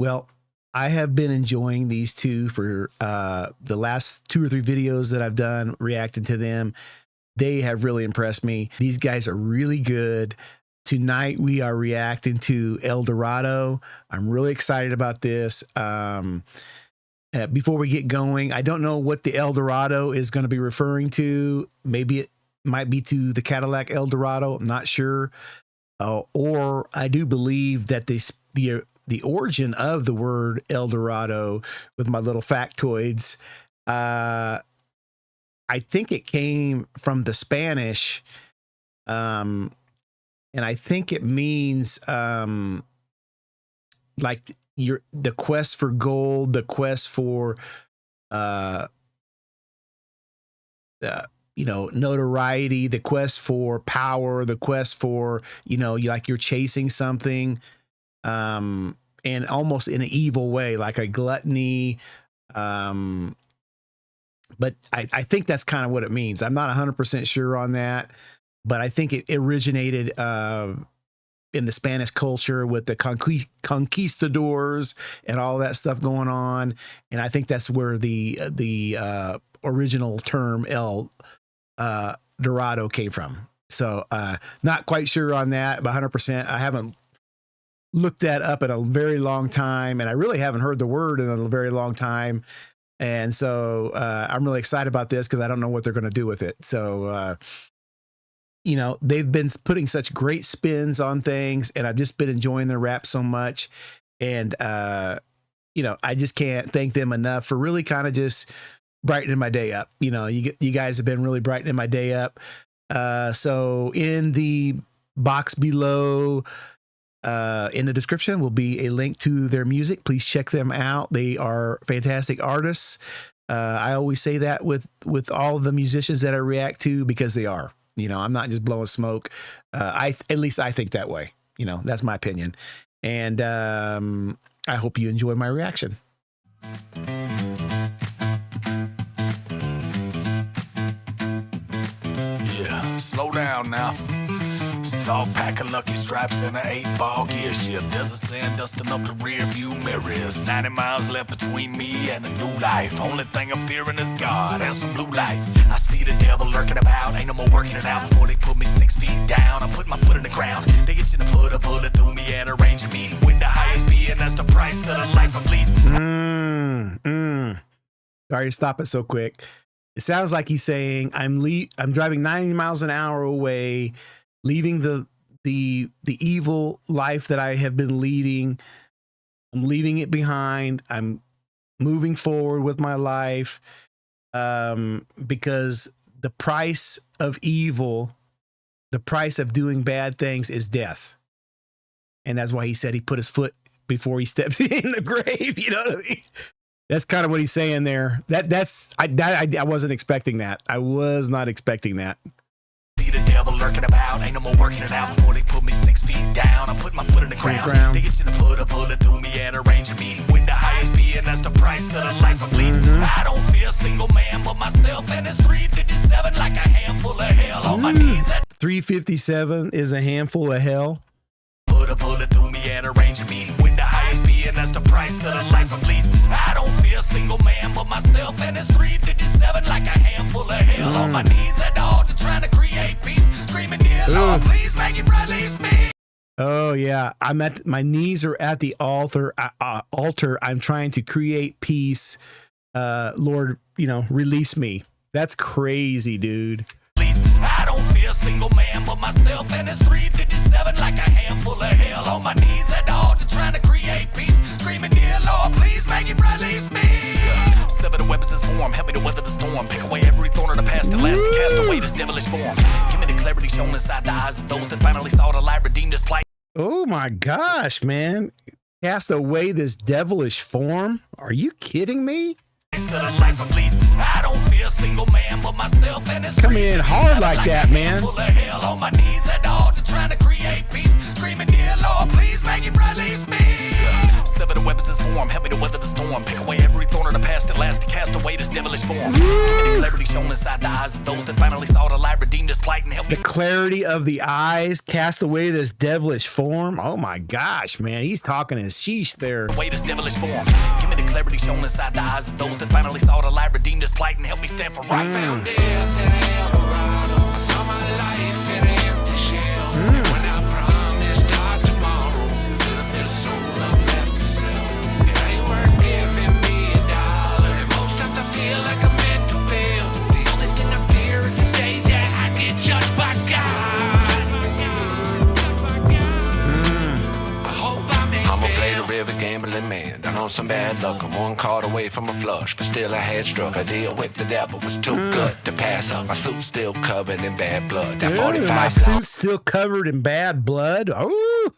Well, I have been enjoying these two for the last 2 or 3 videos that I've done reacting to them. They have really impressed me. These guys are really good. Tonight we are reacting to El Dorado. I'm really excited about this. Before we get going, I don't know what the El Dorado is going to be referring to. Maybe it might be to the Cadillac El Dorado. I'm not sure. Or I do believe that the origin of the word El Dorado, with my little factoids, I think it came from the Spanish, and I think it means like the quest for gold, the quest for notoriety, the quest for power, the quest for you're chasing something, and almost in an evil way, like a gluttony. But I think that's kind of what it means. I'm not 100% sure on that, but I think it originated in the Spanish culture with the conquistadors and all that stuff going on. And I think that's where the original term El Dorado came from. So not quite sure on that, but 100%. I haven't looked that up in a very long time, and I really haven't heard the word in a very long time. And so I'm really excited about this because I don't know what they're going to do with it. So, they've been putting such great spins on things, and I've just been enjoying their rap so much. And, I just can't thank them enough for really kind of just brightening my day up. You guys have been really brightening my day up. So in the box below, in the description will be a link to their music. Please check them out. They are fantastic artists. I always say that with all the musicians that I react to, because they are. I'm not just blowing smoke. At least I think that way. That's my opinion. And I hope you enjoy my reaction. Yeah, slow down now. Salt pack of Lucky Stripes and an 8-ball gear shift. There's a sand dusting up the rear view mirrors. 90 miles left between me and a new life. Only thing I'm fearing is God and some blue lights. I see the devil lurking about. Ain't no more working it out before they put me 6 feet down. I'm putting my foot in the ground. They get you to put a bullet through me and arrange a meeting with the highest being. That's the price of the life I'm bleeding. Sorry to stop it so quick. It sounds like he's saying I'm driving 90 miles an hour away, leaving the evil life that I have been leading. I'm leaving it behind. I'm moving forward with my life, because the price of evil, the price of doing bad things, is death. And that's why he said he put his foot before he steps in the grave. You know what I mean? That's kind of what he's saying there. I wasn't expecting that. I was not expecting that. The devil lurking about, ain't no more working it out before they put me 6 feet down. I'm putting my foot in the ground. They get you to put a bullet through me and arrange a meeting with the highest being. That's the price of the life I'm bleeding. I don't feel a single man but myself, and it's 357 like a handful of hell on my knees. 357 is a handful of hell. Put a bullet through me and arrange a meeting with the highest being. That's the price of the life I'm bleeding. I don't feel a single man but myself, and it's 357 like a handful of hell on my knees at the altar trying to create peace, screaming, dear Lord, please make it release me. Oh yeah, my knees are at the altar. I'm trying to create peace. Lord, release me. That's crazy, dude. I don't feel a single man but myself, and it's 357 like a handful of hell on my knees at the altar trying to create peace, screaming, dear Lord, please make it release me. Sever the weapons is form, help me to weather the storm, pick away every thorn of the past and last to cast away this devilish form. Give me the clarity shown inside the eyes of those that finally saw the light, redeem this plight. Oh my gosh, man. Cast away this devilish form? Are you kidding me? I don't feel a single man but myself, and it's coming in hard like that, man. Full of hell on my knees at the altar trying to create peace, screaming, dear Lord, please make it release me. Sever the weapons is form, help me to weather the storm, pick away every thorn of the past and blast to cast away this devilish form. Give me the clarity shown inside the eyes of those that finally saw the light, redeem this plight and help me. The clarity of the eyes cast away this devilish form. Oh my gosh, man, he's talking his sheesh there. Away this devilish form. Give me the clarity shown inside the eyes of those that finally saw the light, redeem this plight and help me stand for right. Found death in El Dorado. I saw my life in an empty shell. And when I promised start tomorrow, a little bit of soul I'm left to sell. It ain't worth giving me $1. And most times I feel like I'm meant to fail. The only thing I fear is the days that I get judged by God. I hope I'm a play the river gambling man. Down on some bad luck. I'm one card away from a flush, but still I had struck. A deal with the devil was too good to pass up. My suit's still covered in bad blood. That 45 my suit's still covered in bad blood. Oh.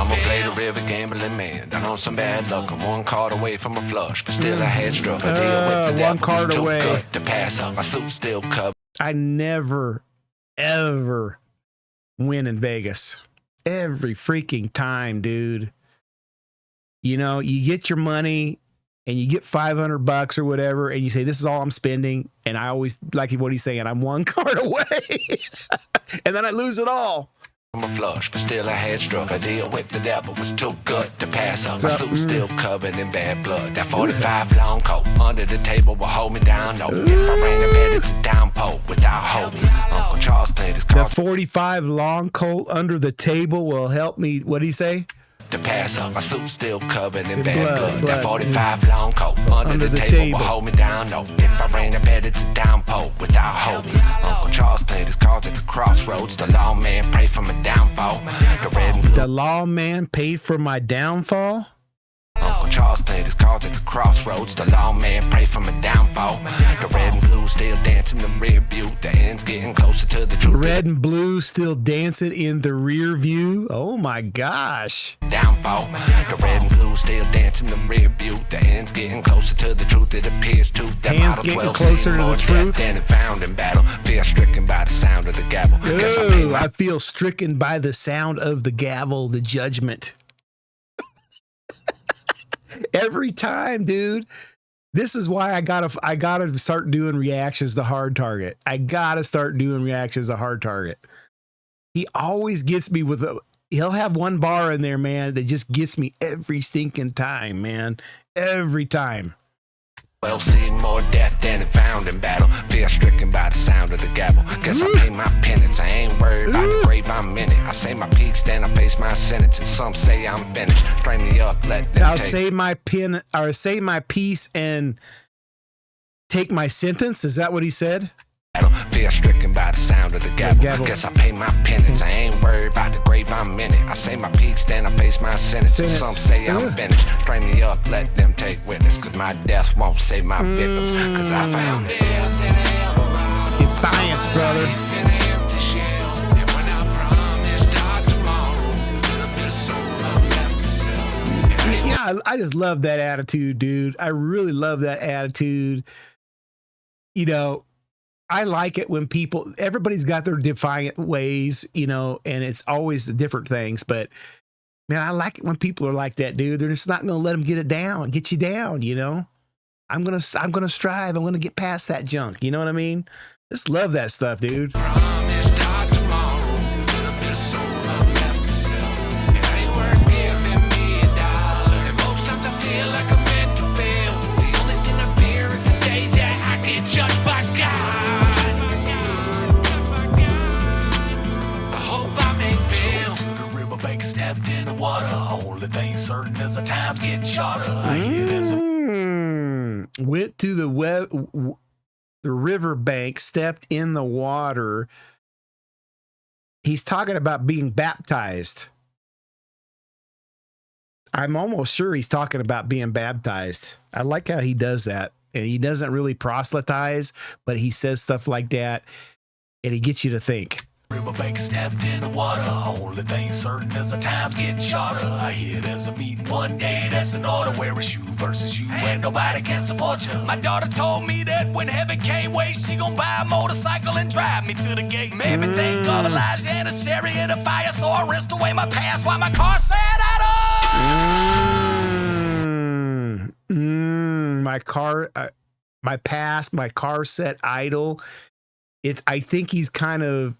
I'm a play the river gambling man. Down on some bad luck. I'm one card away from a flush, but still I had struck. A deal with the devil was too good to pass up. My suit's still covered. I never, ever win in Vegas. Every freaking time, dude. You know, you get your money and you get $500 or whatever, and you say, this is all I'm spending. And I always like what he's saying. I'm one card away. And then I lose it all. I'm a flush, but still I had struck. A deal with the devil was too good to pass up. My suit's still covered in bad blood. That 45 long coat under the table will hold me down. No, if I ran a bed, it's a downpour without hope. Uncle Charles played his The cards 45 long coat under the table will help me. What'd he say? to pass up. My suit's still covered in In bad blood. blood. That 45 long coat under the table will hold me down. No, if I ran a bed, it's a downpour without hope. Uncle Charles played his cards at the crossroads. The lawman prayed for my downfall. The red and blue. The lawman paid for my downfall. Uncle Charles played his cards at the crossroads. The lawman prayed for my downfall. The red and blue still dancing in the rear view. The end's getting closer to the truth. Red and blue still dancing in the rear view. Oh my gosh. Downfall. The red and blue still dancing in the rear view. The end's getting closer to the truth. It appears to that Hands Model getting 12 closer seen to the more truth. death than it found in battle. Fear stricken by the sound of the gavel. Guess I paid Ooh, my I feel stricken by the sound of the gavel, the judgment. Every time, dude. This is why I gotta start doing reactions to Hard Target. I gotta start doing reactions to Hard Target. He always gets me with he'll have one bar in there, man, that just gets me every stinking time, man. Every time. 12 seen more death than it found in battle. Fear stricken by the sound of the gavel. Guess I pay my penance. I ain't worried about the grave I'm in it. I say my peaks, then I face my sentence. And some say I'm finished. Strain me up, let them I'll take say my pen or say my piece and take my sentence. Is that what he said? battle. Fear stricken by the sound of the gavel. gavel. Guess I pay my penance. I ain't worried about the grave I'm in it. I say my peaks, then I face my sentence. And some say I'm finished. Strain me up, let them take witness. Cause my death won't save my victims. Cause I found it. Defiance, brother. Yeah, I just love that attitude, dude. I really love that attitude. You know, I like it when everybody's got their defiant ways, you know, and it's always different things. But man, I like it when people are like that, dude. They're just not going to let them get you down, you know. I'm going to strive. I'm going to get past that junk. You know what I mean? Just love that stuff, dude. Stepped in the water. Only thing certain is the time's getting shorter. I hear there's went to the riverbank, stepped in the water. He's talking about being baptized. I'm almost sure he's talking about being baptized. I like how he does that. And he doesn't really proselytize, but he says stuff like that, and he gets you to think. Riverbank stepped in the water. Only thing certain is the time's getting shorter. I hear there's a meeting one day that's in order where it's you versus you and nobody can support you. My daughter told me that when heaven can't wait, she gon' buy a motorcycle and drive me to the gate. Made me think of Elijah and a chariot of fire, so I risked away my past while my car sat idle. My car, my past, my car set idle. I think he's kind of,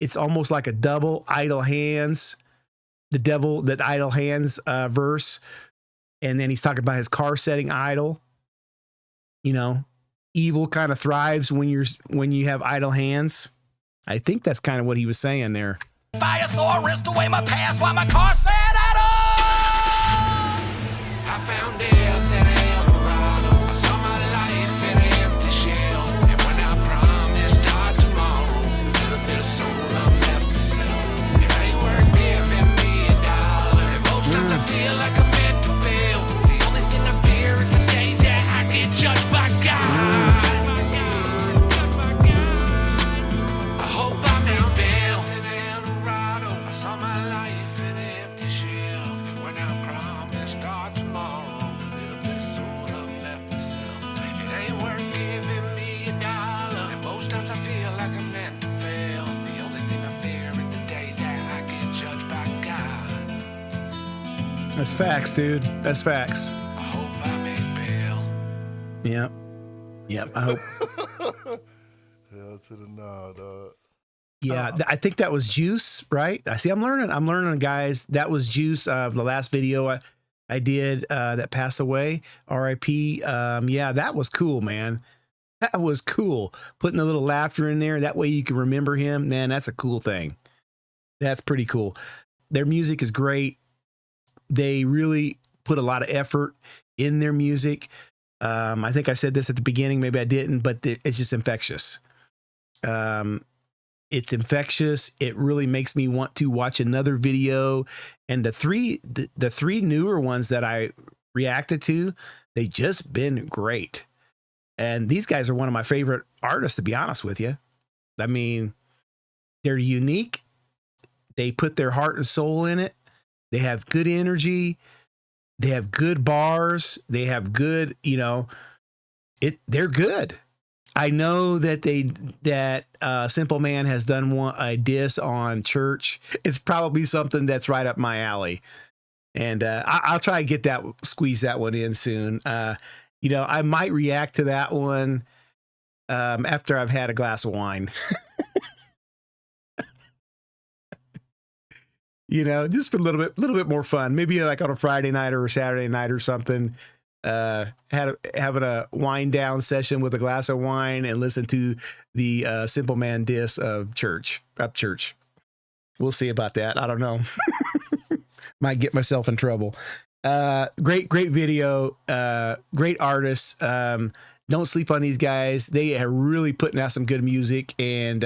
it's almost like a double idle hands, the devil that idle hands verse. And then he's talking about his car setting idle. You know, evil kind of thrives when you have idle hands. I think that's kind of what he was saying there. Fire so I risked away my past while my car sat idle. I found death in El Dorado. I saw my life in an empty shell. And when I promised start tomorrow, a little bit of soul I'm left to sell. It ain't worth giving me $1. And most times I feel like I'm meant to fail. The only thing I fear is the days that I get judged by God. I hope I'm in bail in El Dorado. I saw my life in an empty shell. And when I promised start tomorrow, a little bit of soul I'm left to sell. It ain't worth giving me $1. And most times I feel like I'm meant to fail. The only thing I fear is the days that I get judged by God. That's facts, dude. That's facts. I hope I make bail. Yep. Yep. I hope. Hell to the nah, dog. Yeah, I think that was Juice, right? I see. I'm learning, guys. That was Juice. The last video I did that passed away. R.I.P. Yeah, that was cool, man. That was cool. Putting a little laughter in there. That way you can remember him. Man, that's a cool thing. That's pretty cool. Their music is great. They really put a lot of effort in their music. I think I said this at the beginning. Maybe I didn't, but it's just infectious. It's infectious. It really makes me want to watch another video. And the three newer ones that I reacted to, they just been great. And these guys are one of my favorite artists, to be honest with you. I mean, they're unique. They put their heart and soul in it. They have good energy. They have good bars. They have good, they're good. I know that Simple Man has done a diss on Church. It's probably something that's right up my alley. And I'll try to get squeeze that one in soon. I might react to that one after I've had a glass of wine. Just for a little bit more fun. Maybe like on a Friday night or a Saturday night or something. Having a wind down session with a glass of wine and listen to the Simple Man diss of Church. We'll see about that. I don't know. Might get myself in trouble. Great video. Great artists. Don't sleep on these guys. They are really putting out some good music, and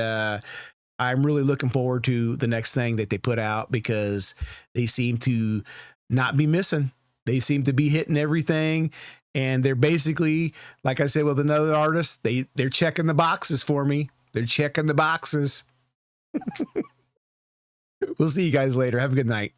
I'm really looking forward to the next thing that they put out, because they seem to not be missing. They seem to be hitting everything, and they're basically, like I said with another artist, they're checking the boxes for me. They're checking the boxes. We'll see you guys later. Have a good night.